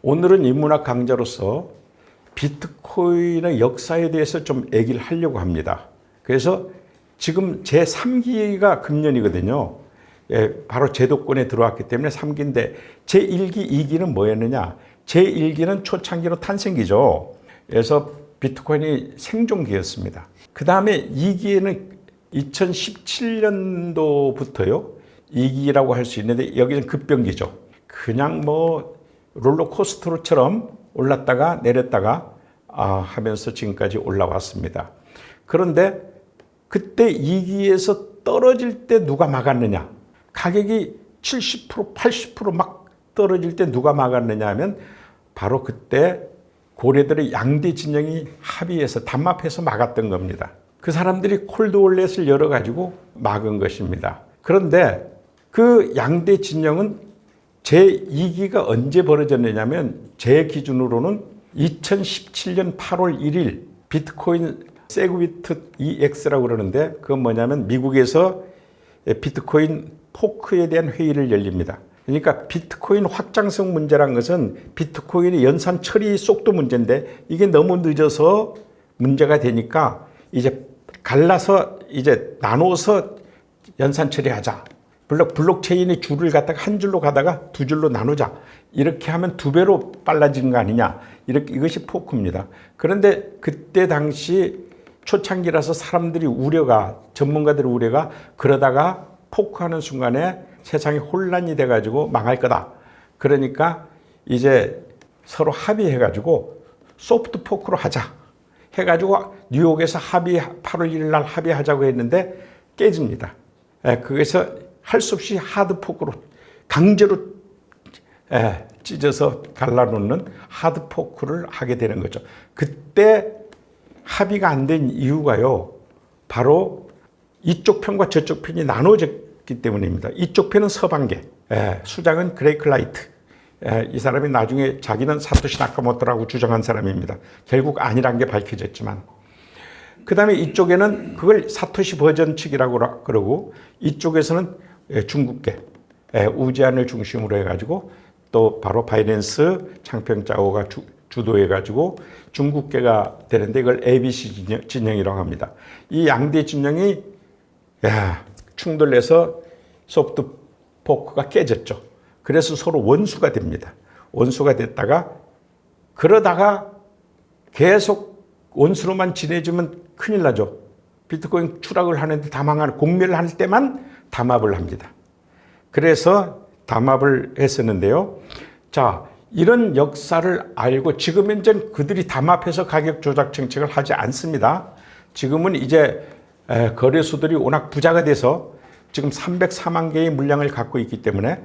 오늘은 인문학 강좌로서 비트코인의 역사에 대해서 좀 얘기를 하려고 합니다. 그래서 지금 제3기가 금년이거든요. 바로 제도권에 들어왔기 때문에 3기인데 제1기, 2기는 뭐였느냐? 제1기는 초창기로 탄생기죠. 그래서 비트코인이 생존기였습니다. 그 다음에 2기에는 2017년도부터요. 2기라고 할 수 있는데 여기는 급변기죠. 그냥 뭐 롤러코스터처럼 올랐다가 내렸다가 하면서 지금까지 올라왔습니다. 그런데 그때 2기에서 떨어질 때 누가 막았느냐? 가격이 70%, 80% 떨어질 때 누가 막았느냐 하면 바로 그때 고래들의 양대 진영이 합의해서 담합해서 막았던 겁니다. 그 사람들이 콜드월렛을 열어가지고 막은 것입니다. 그런데 그 양대 진영은 제2기가 언제 벌어졌느냐면 제 기준으로는 2017년 8월 1일 비트코인 세그위트 EX라고 그러는데 그건 뭐냐면 미국에서 비트코인 포크에 대한 회의를 열립니다. 그러니까 비트코인 확장성 문제란 것은 비트코인의 연산 처리 속도 문제인데 이게 너무 늦어서 문제가 되니까 이제 갈라서 이제 나눠서 연산 처리하자. 블록체인의 줄을 갖다가 한 줄로 가다가 두 줄로 나누자. 이렇게 하면 두 배로 빨라지는 거 아니냐. 이것이 포크입니다. 그런데 그때 당시 초창기라서 사람들이 전문가들의 우려가 그러다가 포크하는 순간에 세상이 혼란이 돼가지고 망할 거다. 그러니까 이제 서로 합의해가지고 소프트 포크로 하자. 해가지고 뉴욕에서 8월 1일 날 합의하자고 했는데 깨집니다. 그래서 할 수 없이 하드 포크로 강제로 찢어서 갈라놓는 하드 포크를 하게 되는 거죠. 그때 합의가 안 된 이유가요. 바로 이쪽 편과 저쪽 편이 나눠졌기 때문입니다. 이쪽 편은 서방계, 수장은 그레이크 라이트. 이 사람이 나중에 자기는 사토시 나카모토라고 주장한 사람입니다. 결국 아니란 게 밝혀졌지만. 그 다음에 이쪽에는 그걸 사토시 버전 측이라고 그러고 이쪽에서는 중국계, 우지안을 중심으로 해가지고 또 바로 바이낸스 장평짜오가 주도해가지고 중국계가 되는데 이걸 ABC 진영이라고 합니다. 이 양대 진영이 충돌해서 소프트 포크가 깨졌죠. 그래서 서로 원수가 됩니다. 원수가 됐다가 그러다가 계속 원수로만 지내주면 큰일 나죠. 비트코인 추락을 하는데 공멸을 할 때만 담합을 합니다. 그래서 담합을 했었는데요. 자, 이런 역사를 알고 지금 현재 그들이 담합해서 가격 조작 정책을 하지 않습니다. 지금은 이제 거래소들이 워낙 부자가 돼서 지금 304만 개의 물량을 갖고 있기 때문에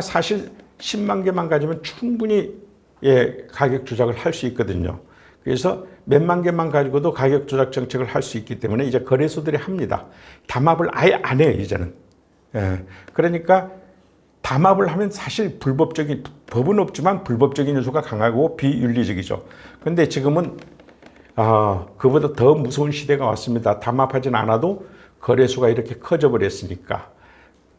사실 10만 개만 가지면 충분히 가격 조작을 할 수 있거든요. 그래서 몇만 개만 가지고도 가격 조작 정책을 할 수 있기 때문에 이제 거래소들이 합니다. 담합을 아예 안 해요, 이제는. 그러니까 담합을 하면 사실 법은 없지만 불법적인 요소가 강하고 비윤리적이죠. 그런데 지금은 그보다 더 무서운 시대가 왔습니다. 담합하진 않아도 거래소가 이렇게 커져 버렸으니까.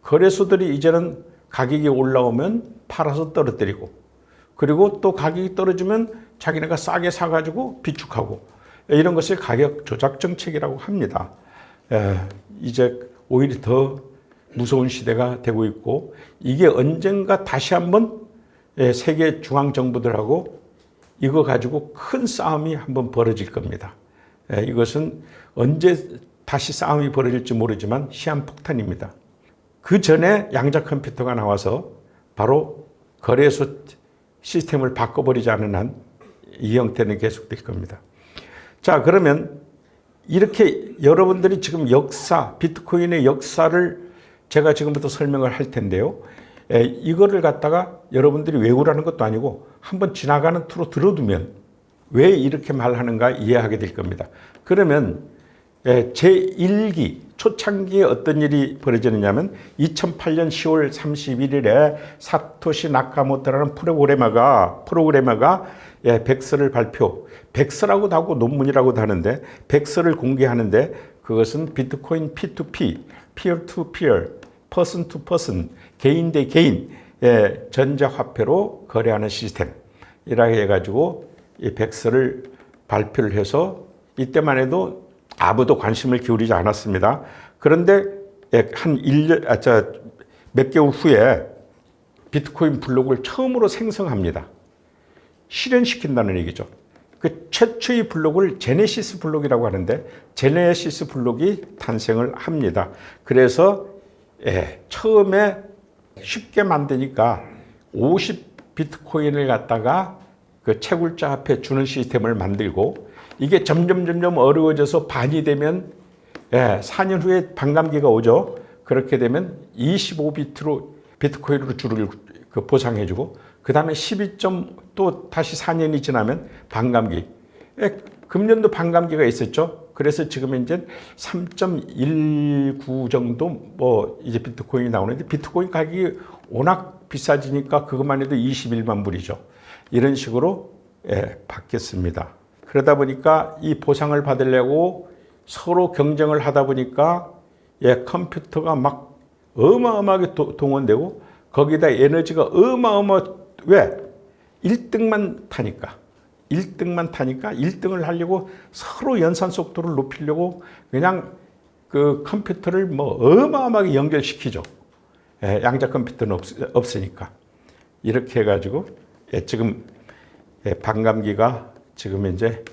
거래소들이 이제는 가격이 올라오면 팔아서 떨어뜨리고 그리고 또 가격이 떨어지면 자기네가 싸게 사가지고 비축하고 이런 것을 가격 조작 정책이라고 합니다. 이제 오히려 더 무서운 시대가 되고 있고 이게 언젠가 다시 한번 세계 중앙 정부들하고 이거 가지고 큰 싸움이 한번 벌어질 겁니다. 이것은 언제 다시 싸움이 벌어질지 모르지만 시한폭탄입니다. 그 전에 양자 컴퓨터가 나와서 바로 거래소 시스템을 바꿔버리지 않는 한 이 형태는 계속될 겁니다. 자, 그러면 이렇게 여러분들이 지금 비트코인의 역사를 제가 지금부터 설명을 할 텐데요. 이거를 갖다가 여러분들이 외우라는 것도 아니고 한번 지나가는 투로 들어두면 왜 이렇게 말하는가 이해하게 될 겁니다. 그러면 제1기 초창기에 어떤 일이 벌어졌느냐면 2008년 10월 31일에 사토시 나카모토라는 프로그래머가 백서를 백서라고도 하고 논문이라고도 하는데 백서를 공개하는데 그것은 비트코인 P2P, peer to peer, person to person, 개인 대 개인 전자화폐로 거래하는 시스템. 이라 해가지고 이 백서를 발표를 해서 이때만 해도 아무도 관심을 기울이지 않았습니다. 그런데 한 1년, 몇 개월 후에 비트코인 블록을 처음으로 생성합니다. 실현시킨다는 얘기죠. 그 최초의 블록을 제네시스 블록이라고 하는데 제네시스 블록이 탄생을 합니다. 그래서 처음에 쉽게 만드니까 50 비트코인을 갖다가 그 채굴자 앞에 주는 시스템을 만들고 이게 점점 어려워져서 반이 되면 4년 후에 반감기가 오죠. 그렇게 되면 25비트로 비트코인으로 주를 보상해주고 그 다음에 12점 또 다시 4년이 지나면 반감기. 금년도 반감기가 있었죠. 그래서 지금 이제 3.19 정도 뭐 이제 비트코인이 나오는데 비트코인 가격이 워낙 비싸지니까 그것만 해도 21만 불이죠. 이런 식으로 바뀌었습니다. 그러다 보니까 이 보상을 받으려고 서로 경쟁을 하다 보니까 컴퓨터가 막 어마어마하게 동원되고 거기다 에너지가 왜? 1등만 타니까 1등을 하려고 서로 연산 속도를 높이려고 그냥 그 컴퓨터를 뭐 어마어마하게 연결시키죠. 양자 컴퓨터는 없으니까. 이렇게 해가지고 지금 반감기가 지금 이제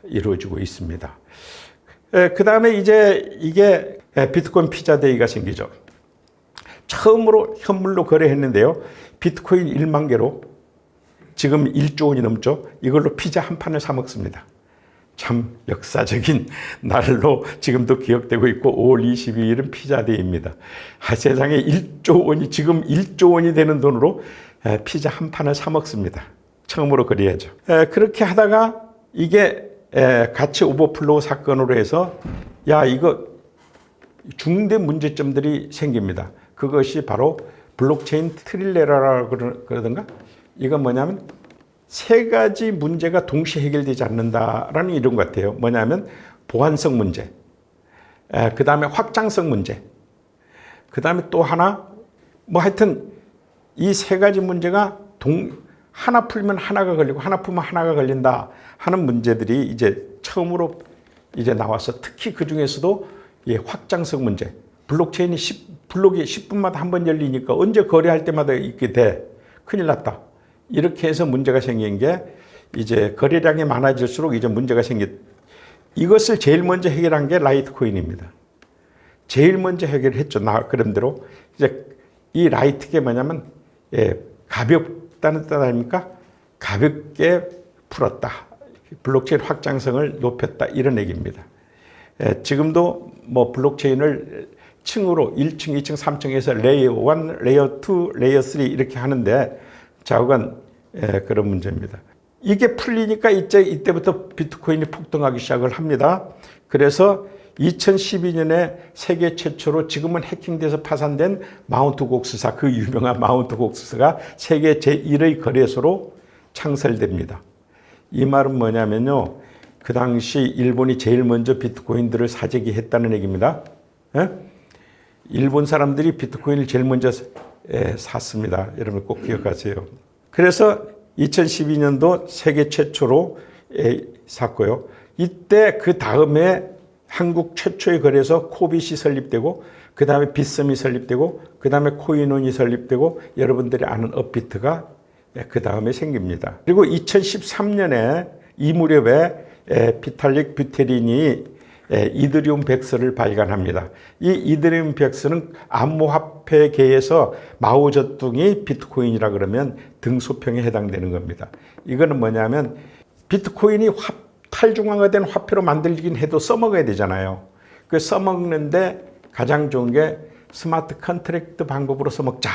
이루어지고 있습니다. 그 다음에 이제 이게 비트코인 피자데이가 생기죠. 처음으로 현물로 거래했는데요. 비트코인 1만 개로 지금 1조 원이 넘죠. 이걸로 피자 한 판을 사 먹습니다. 참 역사적인 날로 지금도 기억되고 있고 5월 22일은 피자데이입니다. 세상에 1조 원이 지금 1조 원이 되는 돈으로 피자 한 판을 사 먹습니다. 처음으로 거래하죠. 그렇게 하다가 이게 가치 오버플로우 사건으로 해서 이거 중대 문제점들이 생깁니다. 그것이 바로 블록체인 트릴레라라고 그러던가? 이건 뭐냐면 세 가지 문제가 동시에 해결되지 않는다라는 이런 것 같아요. 뭐냐면 보안성 문제, 그 다음에 확장성 문제, 그 다음에 또 하나, 뭐 하여튼 이 세 가지 문제가 하나 풀면 하나가 걸리고 하나 풀면 하나가 걸린다 하는 문제들이 이제 처음으로 이제 나와서 특히 그 중에서도 확장성 문제, 블록체인이 블록이 10분마다 한 번 열리니까 언제 거래할 때마다 있게 돼. 큰일 났다. 이렇게 해서 문제가 생긴 게 이제 거래량이 많아질수록 이제 문제가 이것을 제일 먼저 해결한 게 라이트코인입니다. 제일 먼저 해결했죠. 그런대로 이제 이 라이트게 뭐냐면 가볍다는 뜻 아닙니까? 가볍게 풀었다. 블록체인 확장성을 높였다. 이런 얘기입니다. 지금도 뭐 블록체인을 층으로 1층, 2층, 3층에서 레이어 1, 레이어 2, 레이어 3 이렇게 하는데 좌우간 그런 문제입니다. 이게 풀리니까 이때부터 비트코인이 폭등하기 시작을 합니다. 그래서 2012년에 세계 최초로 지금은 해킹돼서 파산된 마운트 곡스사, 그 유명한 마운트 곡스사가 세계 제1의 거래소로 창설됩니다. 이 말은 뭐냐면요. 그 당시 일본이 제일 먼저 비트코인들을 사재기 했다는 얘기입니다. 일본 사람들이 비트코인을 제일 먼저 샀습니다. 여러분 꼭 기억하세요. 그래서 2012년도 세계 최초로 샀고요. 이때 그 다음에 한국 최초의 거래소 코빗이 설립되고 그 다음에 빗썸이 설립되고 그 다음에 코인원이 설립되고 여러분들이 아는 업비트가 그 다음에 생깁니다. 그리고 2013년에 이 무렵에 비탈릭 뷰테린이 이더리움 백서를 발간합니다. 이 이더리움 백서는 암호화폐계에서 마오쩌둥이 비트코인이라 그러면 등소평에 해당되는 겁니다. 이거는 뭐냐면 비트코인이 탈중앙화된 화폐로 만들긴 해도 써먹어야 되잖아요. 그 써먹는데 가장 좋은 게 스마트 컨트랙트 방법으로 써먹자.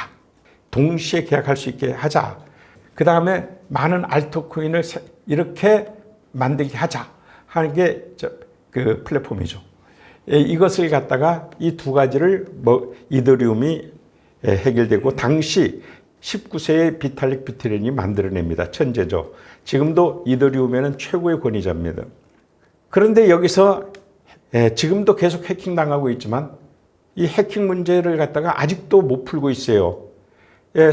동시에 계약할 수 있게 하자. 그 다음에 많은 알트코인을 이렇게 만들게 하자 하는 게 그 플랫폼이죠. 이것을 갖다가 이 두 가지를 이더리움이 해결되고 당시 19세의 비탈릭 뷰테린이 만들어냅니다. 천재죠. 지금도 이더리움에는 최고의 권위자입니다. 그런데 여기서 지금도 계속 해킹 당하고 있지만 이 해킹 문제를 갖다가 아직도 못 풀고 있어요.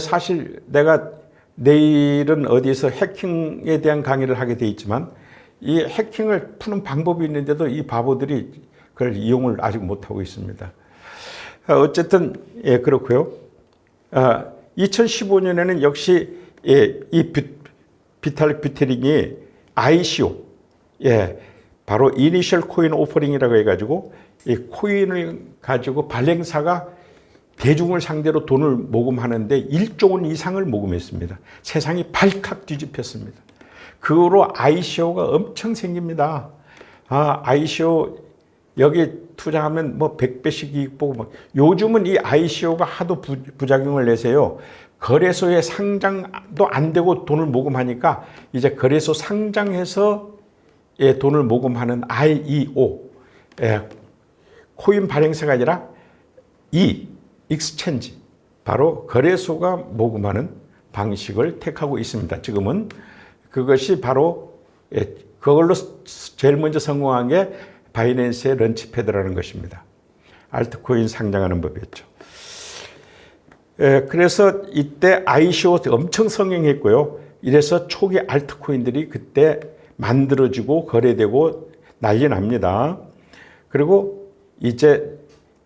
사실 내가 내일은 어디에서 해킹에 대한 강의를 하게 돼 있지만 이 해킹을 푸는 방법이 있는데도 이 바보들이 그걸 이용을 아직 못하고 있습니다. 어쨌든 예, 그렇고요. 2015년에는 역시 예, 이 비탈릭 뷰테린이 ICO, 예, 바로 이니셜 코인 오퍼링이라고 해가지고 이 코인을 가지고 발행사가 대중을 상대로 돈을 모금하는데 1조 원 이상을 모금했습니다. 세상이 발칵 뒤집혔습니다. 그 후로 ICO가 엄청 생깁니다. ICO 여기 투자하면 뭐 100배씩 이익 보고 막. 요즘은 이 ICO가 하도 부작용을 내세요. 거래소에 상장도 안 되고 돈을 모금하니까 이제 거래소 상장해서 예, 돈을 모금하는 IEO, 예, 코인 발행사가 아니라 익스체인지, 바로 거래소가 모금하는 방식을 택하고 있습니다. 지금은 그것이 바로 예, 그걸로 제일 먼저 성공한 게 바이낸스의 런치패드라는 것입니다. 알트코인 상장하는 법이었죠. 예, 그래서 이때 ICO 엄청 성행했고요. 이래서 초기 알트코인들이 그때 만들어지고 거래되고 난리 납니다. 그리고 이제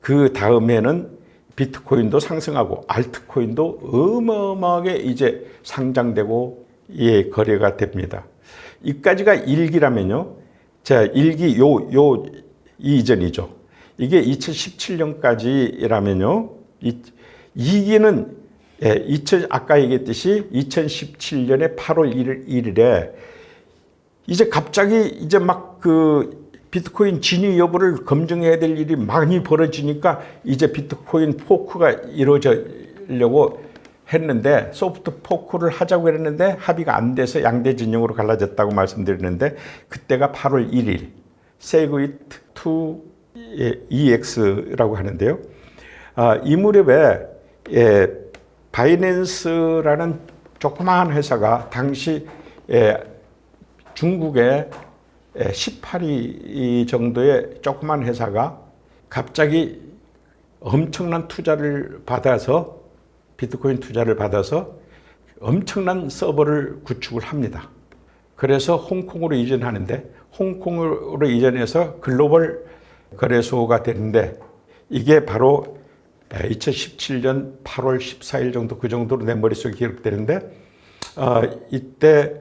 그 다음에는 비트코인도 상승하고 알트코인도 어마어마하게 이제 상장되고 예, 거래가 됩니다. 이까지가 1기라면요. 자, 1기 이전이죠. 이게 2017년까지라면요. 2기는 예, 아까 얘기했듯이 2017년에 8월 1일에 이제 갑자기 이제 막 그 비트코인 진위 여부를 검증해야 될 일이 많이 벌어지니까 이제 비트코인 포크가 이루어지려고 했는데 소프트 포크를 하자고 했는데 합의가 안 돼서 양대 진영으로 갈라졌다고 말씀드렸는데 그때가 8월 1일 세그위트 2 EX라고 하는데요. 이 무렵에 예, 바이낸스라는 조그마한 회사가 당시 중국의 18위 정도의 조그만 회사가 갑자기 엄청난 투자를 받아서 비트코인 투자를 받아서 엄청난 서버를 구축을 합니다. 그래서 홍콩으로 이전하는데 홍콩으로 이전해서 글로벌 거래소가 되는데 이게 바로 2017년 8월 14일 정도 그 정도로 내 머릿속에 기록되는데 이때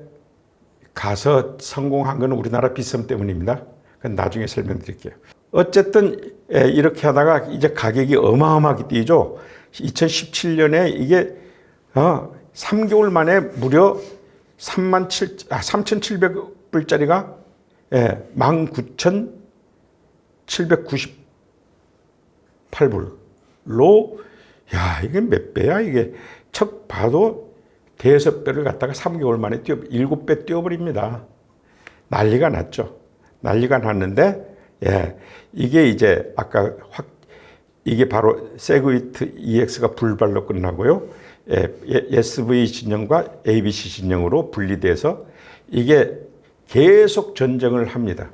가서 성공한 건 우리나라 비썸 때문입니다. 그건 나중에 설명드릴게요. 어쨌든 이렇게 하다가 이제 가격이 어마어마하게 뛰죠. 2017년에 이게 3개월 만에 무려 3,700불짜리가 19,798불로 야 이게 몇 배야 이게 척 봐도 대여섯 배를 갖다가 3개월 만에 7배 뛰어버립니다. 난리가 났죠. 난리가 났는데, 예, 이게 이제 아까 이게 바로 세그위트 EX가 불발로 끝나고요. 예, SV 진영과 ABC 진영으로 분리돼서 이게 계속 전쟁을 합니다.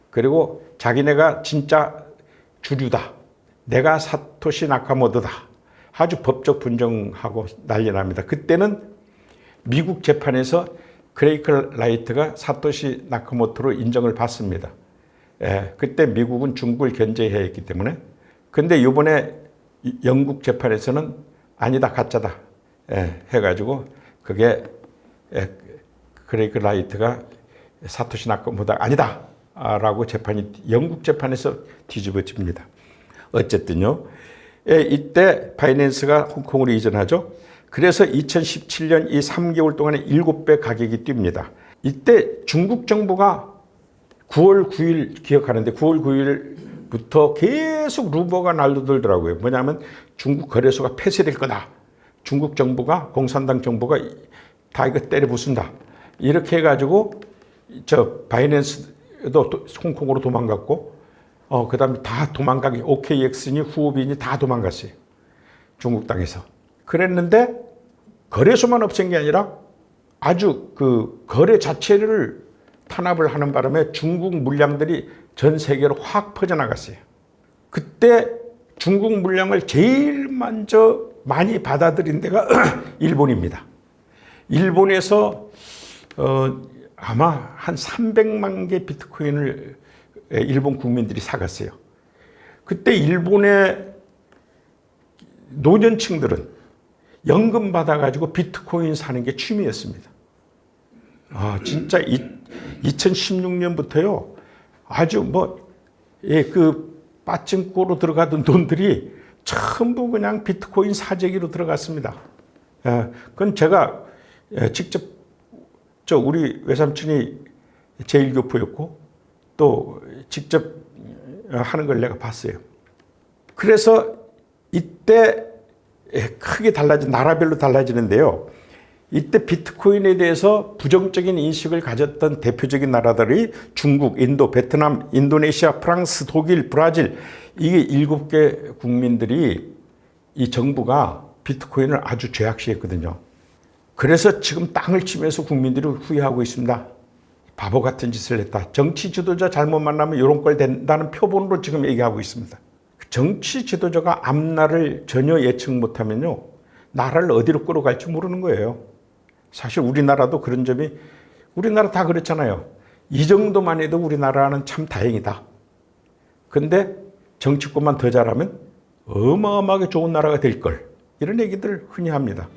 그리고 자기네가 진짜 주류다. 내가 사토시 나카모토다. 아주 법적 분쟁하고 난리 납니다. 그때는 미국 재판에서 크레이크 라이트가 사토시 나카모토로 인정을 받습니다. 예, 그때 미국은 중국을 견제해야 했기 때문에. 근데 이번에 영국 재판에서는 아니다, 가짜다. 예, 해가지고 그게 크레이크 라이트가 사토시 나카모토가 아니다. 라고 재판이 영국 재판에서 뒤집어집니다. 어쨌든요. 예, 이때 바이낸스가 홍콩으로 이전하죠. 그래서 2017년 이 3개월 동안에 7배 가격이 뜁니다. 이때 중국 정부가 9월 9일 기억하는데 9월 9일부터 계속 루머가 날돌더라고요. 뭐냐면 중국 거래소가 폐쇄될 거다. 중국 정부가 공산당 정부가 다 이거 때려 부순다. 이렇게 해가지고 저 바이낸스도 홍콩으로 도망갔고 그다음에 다 도망가기 OKX니 후오비니 다 도망갔어요. 중국 땅에서. 그랬는데 거래소만 없앤 게 아니라 아주 그 거래 자체를 탄압을 하는 바람에 중국 물량들이 전 세계로 확 퍼져나갔어요. 그때 중국 물량을 제일 먼저 많이 받아들인 데가 일본입니다. 일본에서 아마 한 300만 개 비트코인을 일본 국민들이 사갔어요. 그때 일본의 노년층들은 연금 받아가지고 비트코인 사는 게 취미였습니다. 진짜 2016년부터요. 아주 그 빠찡꼬로 들어가던 돈들이 전부 그냥 비트코인 사재기로 들어갔습니다. 그건 제가 직접 우리 외삼촌이 제1교포였고 또 직접 하는 걸 내가 봤어요. 그래서 이때 크게 나라별로 달라지는데요. 이때 비트코인에 대해서 부정적인 인식을 가졌던 대표적인 나라들이 중국, 인도, 베트남, 인도네시아, 프랑스, 독일, 브라질, 이게 7개 국민들이 이 정부가 비트코인을 아주 죄악시했거든요. 그래서 지금 땅을 치면서 국민들이 후회하고 있습니다. 바보 같은 짓을 했다. 정치 지도자 잘못 만나면 이런 걸 된다는 표본으로 지금 얘기하고 있습니다. 정치 지도자가 앞날을 전혀 예측 못하면요, 나라를 어디로 끌어갈지 모르는 거예요. 사실 우리나라도 그런 점이, 우리나라 다 그렇잖아요. 이 정도만 해도 우리나라는 참 다행이다. 근데 정치권만 더 잘하면 어마어마하게 좋은 나라가 될 걸. 이런 얘기들 흔히 합니다.